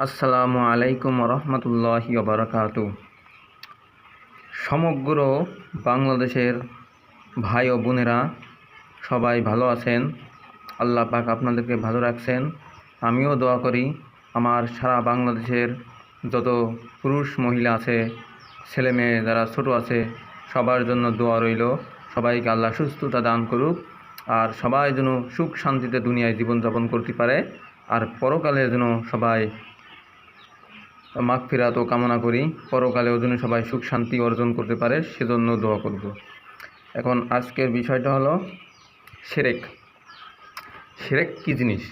আসসালামু আলাইকুম রহমতুল্লাহি বারাকাতু। সমগ্র বাংলাদেশের ভাই ও বোনেরা সবাই ভালো আছেন। আল্লাহ পাক আপনাদেরকে ভালো রাখছেন। আমিও দোয়া করি আমার সারা বাংলাদেশের যত পুরুষ মহিলা আছে, ছেলে মেয়ে যারা ছোট আছে, সবার জন্য দোয়া রইল। সবাইকে আল্লাহ সুস্থতা দান করুক, আর সবাই যেন সুখ শান্তিতে দুনিয়ায় জীবনযাপন করতে পারে, আর পরকালে যেন সবাই মাগফিরাতও কামনা করি, পরকালেও যেন সবাই সুখ শান্তি অর্জন করতে পারে, সেজন্য দোয়া করব। এখন আজকের বিষয়টা হলো শিরক। শিরক কী জিনিস?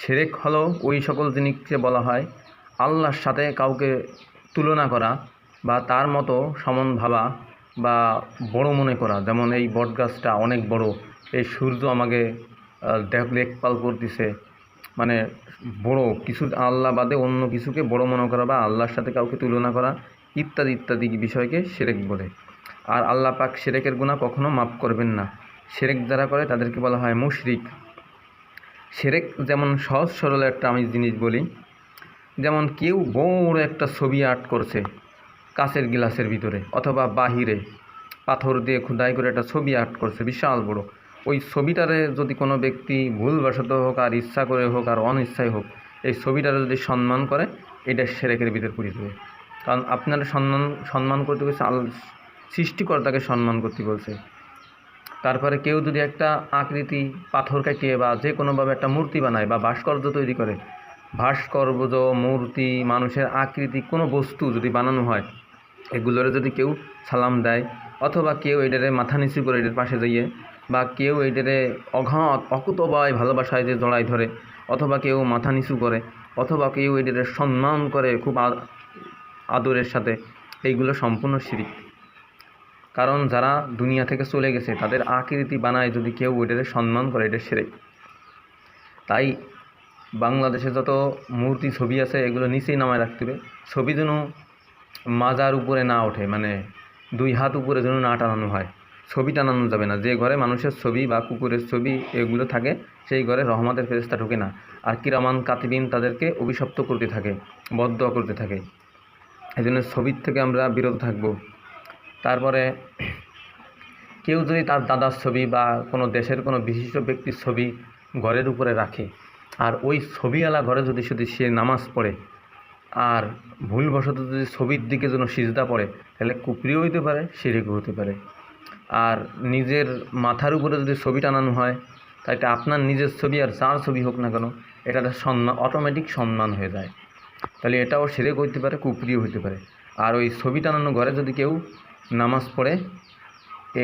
শিরক হলো ওই সকল জিনিসকে বলা হয় আল্লাহর সাথে কাউকে তুলনা করা বা তার মতো সমান ভাবা বা বড় মনে করা। যেমন এই বটগাছটা অনেক বড়, এই সূর্য আমাকে দেখভাল করতেছে, মানে বড় কিছু আল্লাহ বাদে অন্য কিছুকে বড় মনে করা বা আল্লাহর সাথে কাউকে তুলনা করা ইত্যাদি ইত্যাদি বিষয়কে শিরক বলে। আর আল্লাহ পাক শিরকের গুনাহ কখনো মাফ করবেন না। শিরক যারা করে তাদেরকে বলা হয় মুশরিক। শিরক যেমন সহজ সরল একটা আমি জিনিস বলি, যেমন কেউ বড় একটা ছবি আর্ট করছে কাচের গ্লাসের ভিতরে অথবা বাহিরে, পাথর দিয়ে খোদাই করে একটা ছবি আর্ট করছে বিশাল বড়। ওই ছবিটারে যদি কোনো ব্যক্তি ভুলবশত হোক আর ইচ্ছা করে হোক আর অনিচ্ছায় হোক, এই ছবিটারে যদি সম্মান করে, এটা শিরকের ভিতর পড়ে যাবে। কারণ আপনারা সম্মান করতে বলছে, সৃষ্টিকর্তাকে সম্মান করতে বলছে। তারপরে কেউ যদি একটা আকৃতি পাথর কাটিয়ে বা যে কোনোভাবে একটা মূর্তি বানায় বা ভাস্কর্য তৈরি করে, ভাস্কর্য, মূর্তি, মানুষের আকৃতি, কোনো বস্তু যদি বানানো হয়, এগুলোরে যদি কেউ সালাম দেয় অথবা কেউ এটারে মাথা নিচু করে এটার পাশে যাইয়ে, বা কেউ এটারে অঘাত অকুতোভয় ভালোবাসায় যে জড়াই ধরে, অথবা কেউ মাথা নিচু করে, অথবা কেউ এটারে সম্মান করে খুব আদরের সাথে, এইগুলো সম্পূর্ণ শিরক। কারণ যারা দুনিয়া থেকে চলে গেছে তাদের আকৃতি বানায় যদি কেউ ওইটারে সম্মান করে, এটা শিরক। তাই বাংলাদেশে যত মূর্তি ছবি আছে এগুলো নিচেই নামায় রাখতে হবে। ছবি যেন মাজার উপরে না ওঠে, মানে 2 হাত উপরে যেন না টানানো হয়। ছবি টানানো যাবে না। যে ঘরে মানুষের ছবি বা কুকুরের ছবি এগুলো থাকে, সেই ঘরে রহমতের ফেরেশতা ঢোকে না। আর কিরামান কাতিবিন তাদেরকে অভিশপ্ত করতে থাকে, বদদোয়া করতে থাকে। এই জন্য ছবির থেকে আমরা বিরত থাকব। তারপরে কেউ যদি তার দাদার ছবি বা কোনো দেশের কোনো বিশিষ্ট ব্যক্তির ছবি ঘরের উপরে রাখে, আর ওই ছবিওয়ালা ঘরে যদি শুধু সে নামাজ পড়ে আর ভুলবশত যদি ছবির দিকে যেন সিজদা পড়ে, তাহলে কুফরিও হইতে পারে, শিরকও হতে পারে। আর নিজের মাথার উপরে যদি ছবি টানানো হয়, তাই এটা আপনার নিজের ছবি আর যার ছবি হোক না কেন, এটা সম্মান, অটোমেটিক সম্মান হয়ে যায়। তাহলে এটাও শিরক হইতে পারে, কুফরিও হইতে পারে। আর ওই ছবি টানানো ঘরে যদি কেউ নামাজ পড়ে,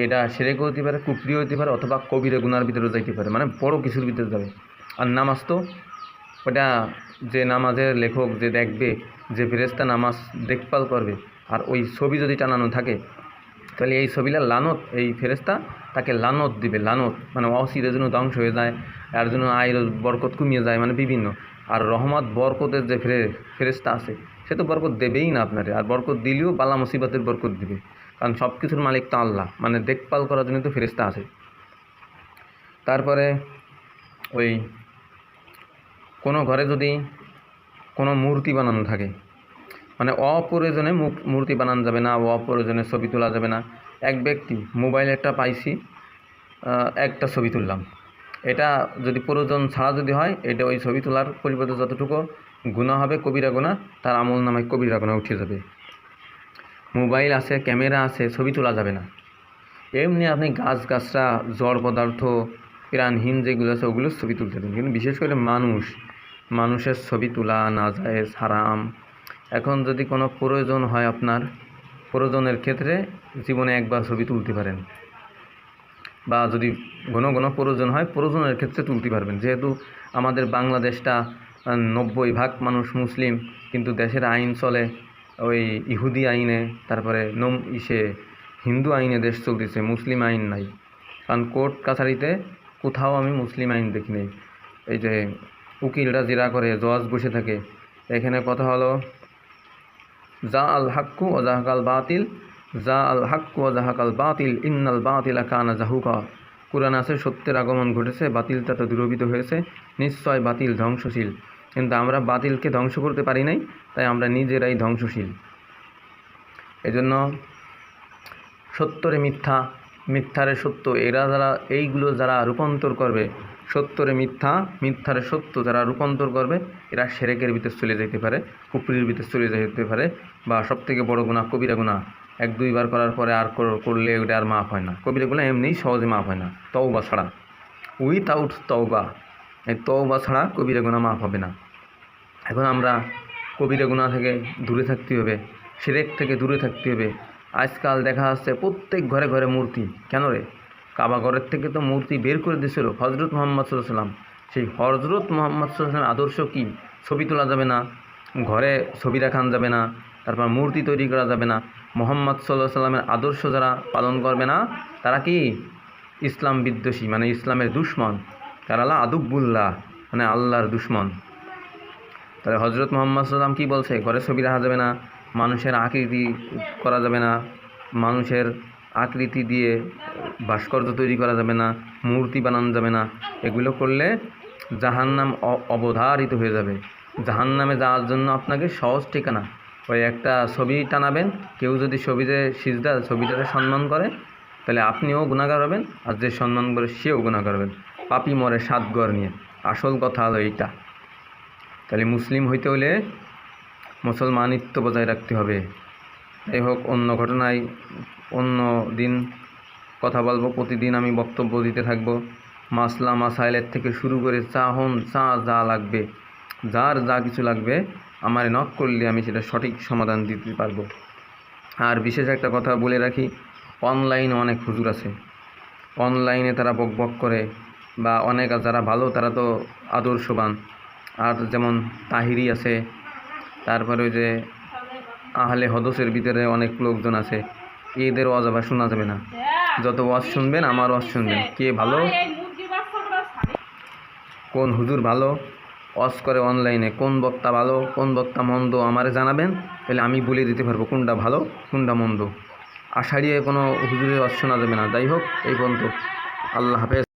এটা শিরকও হতে পারে, কুফরিও হতে পারে, অথবা কবিরা গুনার ভিতরে যাইতে পারে, মানে বড় কিছুর ভিতরে যাবে। আর নামাজ তো ওটা যে নামাজের লেখক যে দেখবে, যে ফেরেশতা নামাজ দেখভাল করবে, আর ওই ছবি যদি টানানো থাকে, তাহলে এই ছবিটা লানত, এই ফেরেশতা তাকে লানত দিবে। লানত মানে অচিরে যেন ধ্বংস হয়ে যায়, আর যেন আয়ের বরকত কমিয়ে যায়, মানে বিভিন্ন। আর রহমত বরকতের যে ফেরেশতা আছে, সে তো বরকত দেবেই না আপনারে, আর বরকত দিলেও বালা মুসিবতের বরকত দিবে। কারণ সব কিছুর মালিক তো আল্লাহ, মানে দেখভাল করার জন্য তো ফেরেশতা আছে। তারপরে ওই কোনো ঘরে যদি কোনো মূর্তি বানানো থাকে, মানে অপ্রয়োজনে মূর্তি বানানো যাবে না, অপ্রয়োজনে ছবি তোলা যাবে না। এক ব্যক্তি মোবাইলে একটা পাইছি, একটা ছবি তুললাম, এটা যদি প্রয়োজন ছাড়া যদি হয়, এটা ওই ছবি তোলার পরিবর্তে যতটুকু গুনাহ হবে কবিরা গুনাহ, তার আমল নামায় কবিরা গুনাহ উঠে যাবে। মোবাইল আছে, ক্যামেরা আছে, ছবি তোলা যাবে না। এমনি আপনি গাছগাছরা, জড় পদার্থ, প্রাণহীন যেগুলো আছে ওগুলোর ছবি তুলতে দেন, কিন্তু বিশেষ করে মানুষের ছবি তোলা নাজায়েজ, হারাম। এখন যদি কোনো প্রয়োজন হয়, আপনার প্রয়োজনের ক্ষেত্রে জীবনে একবার ছবি তুলতে পারেন, বা যদি ঘন ঘন প্রয়োজন হয় প্রয়োজনের ক্ষেত্রে তুলতে পারবেন। যেহেতু আমাদের বাংলাদেশটা 90% মানুষ মুসলিম, কিন্তু দেশের আইন চলে ওই ইহুদি আইনে, তারপরে হিন্দু আইনে দেশ চলতেছে, মুসলিম আইন নাই। কারণ কোর্ট কাছারিতে কোথাও আমি মুসলিম আইন দেখি নেই। এই যে উকিলরা জেরা করে, জজ বসে থাকে, এখানে কথা হলো যা আল হাক্কু ও জাহাকাল বাতিল, যা আল হাক্কু ও জাহাকাল বাতিল, ইন্নাল বাতিলা কানা জাহুকা। কোরআন আছে, সত্যের আগমন ঘটেছে, বাতিলটা তো দূরীভূত হয়েছে, নিশ্চয় বাতিল ধ্বংসশীল। কিন্তু আমরা বাতিলকে ধ্বংস করতে পারি নাই, তাই আমরা নিজেরাই ধ্বংসশীল। এজন্য সত্যরে মিথ্যা, মিথ্যারে সত্য, এইগুলো যারা রূপান্তর করবে, সত্যরে মিথ্যা, মিথ্যারে সত্য যারা রূপান্তর করবে, এরা শিরকের ভিতর চলে যেতে পারে, কুফরির ভিতর চলে যেতে পারে, বা সবথেকে বড় গুনাহ কবিরা গুনাহ, 1-2 বার করার পরে আর করলে ওটা আর মাফ হয় না। কবিরা গুনাহ এমনিই সহজে মাফ হয় না, তওবা ছাড়া, উইথআউট তওবা, এই তওবা ছাড়া কবিরা গুনাহ মাফ হবে না। এখন আমরা কবিরা গুনাহ থেকে দূরে থাকতে হবে, শিরক থেকে দূরে থাকতে হবে। আজকাল দেখা যাচ্ছে প্রত্যেক ঘরে ঘরে মূর্তি। কেন রে? কাবা ঘরের থেকে তো মূর্তি বের করে দিয়েছিল হজরত মুহাম্মদ সাল্লাল্লাহু আলাইহি ওয়াসাল্লাম। সেই হজরত মুহাম্মদ সাল্লাল্লাহু আলাইহি ওয়াসাল্লামের আদর্শ কি? ছবি তোলা যাবে না, ঘরে ছবি রাখান যাবে না, তারপর মূর্তি তৈরি করা যাবে না। মুহাম্মদ সাল্লাল্লাহু আলাইহি ওয়াসাল্লামের আদর্শ যারা পালন করবে না, তারা কি ইসলাম বিদ্বেষী, মানে ইসলামের দুশ্মন। তারা আদুব্বুল্লাহ, মানে আল্লাহর দুশ্মন। তাহলে হজরত মুহাম্মদ সাল্লাল্লাহু আলাইহি ওয়াসাল্লাম কী বলছে? ঘরে ছবি রাখা যাবে না, মানুষের আকৃতি করা যাবে না, মানুষের আকৃতি দিয়ে ভাস্কর্য তৈরি করা যাবে না, মূর্তি বানানো যাবে না। এগুলো করলে জাহান্নাম অবধারিত হয়ে যাবে। জাহান্নামে যাওয়ার জন্য আপনাকে সহজ ঠিকানা, ওই একটা ছবি টানাবেন, কেউ যদি ছবিটাকে সম্মান করে, তাহলে আপনিও গুনাহগার হবেন, আর যে সম্মান করে সেও গুনাহগার হবেন। পাপী মরে 7 ঘর নিয়ে। আসল কথা হলো এইটা। তাহলে মুসলিম হইতে হলে মুসলমানিত্ব বজায় রাখতে হবে। যাই হোক, অন্য ঘটনায় অন্য দিন কথা বলবো। প্রতিদিন আমি বক্তব্য দিতে থাকব। মাসলা মাসাইলের থেকে শুরু করে যা লাগবে, যার যা কিছু লাগবে আমারে নক করলে আমি সেটা সঠিক সমাধান দিতে পারবো। আর বিশেষ একটা কথা বলে রাখি, অনলাইনে অনেক হুজুর আছে, অনলাইনে তারা বকবক করে, বা অনেক যারা ভালো তারা তো আদর্শবান। আর যেমন তাহিরি আছে, তারপরে ওই যে আহলে হদসের ভিতরে অনেক লোকজন আছে, এদের ওয়াজ আবার শোনা যাবে না। যত ওয়াজ শুনবেন আমার ওয়াজ শুনবেন। কে ভালো, কোন হুজুর ভালো ওয়াজ করে অনলাইনে, কোন বক্তা ভালো, কোন বক্তা মন্দ আমারে জানাবেন, তাহলে আমি বলে দিতে পারবো কোনটা ভালো কোনটা মন্দ। আষাঢ়িয়ে কোনো হুজুরের ওয়াজ শোনা যাবে না। যাই হোক, এই পর্যন্ত। আল্লাহ হাফেজ।